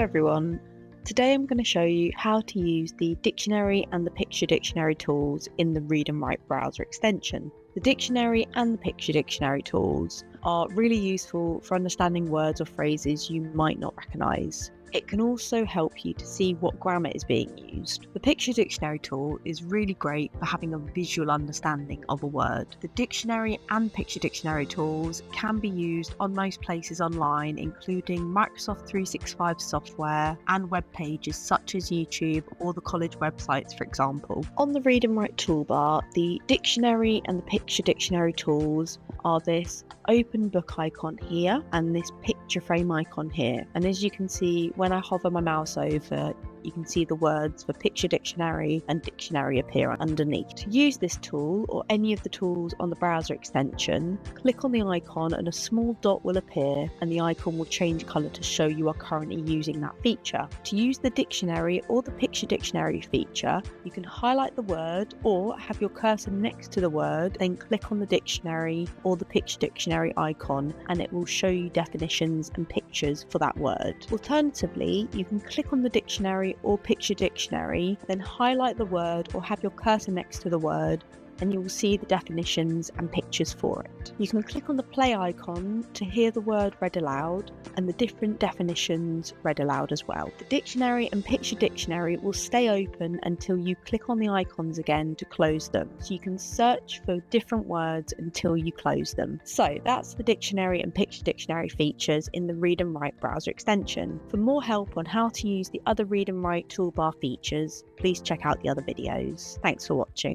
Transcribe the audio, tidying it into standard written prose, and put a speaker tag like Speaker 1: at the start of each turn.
Speaker 1: everyone, today I'm going to show you how to use the dictionary and the picture dictionary tools in the Read&Write browser extension. The dictionary and the picture dictionary tools are really useful for understanding words or phrases you might not recognise. It can also help you to see what grammar is being used. The picture dictionary tool is really great for having a visual understanding of a word. The dictionary and picture dictionary tools can be used on most places online, including Microsoft 365 software and web pages such as YouTube or the college websites, for example. On the Read&Write toolbar, the dictionary and the picture dictionary tools are this open book icon here and this picture frame icon here. And as you can see, when I hover my mouse over, you can see the words for picture dictionary and dictionary appear underneath. To use this tool or any of the tools on the browser extension, click on the icon and a small dot will appear and the icon will change colour to show you are currently using that feature. To use the dictionary or the picture dictionary feature, you can highlight the word or have your cursor next to the word, then click on the dictionary or the picture dictionary icon and it will show you definitions and pictures for that word. Alternatively, you can click on the dictionary or picture dictionary, then highlight the word or have your cursor next to the word and you will see the definitions and pictures for it. You can click on the play icon to hear the word read aloud and the different definitions read aloud as well. The dictionary and picture dictionary will stay open until you click on the icons again to close them. So you can search for different words until you close them. So that's the dictionary and picture dictionary features in the Read&Write browser extension. For more help on how to use the other Read&Write toolbar features, please check out the other videos. Thanks for watching.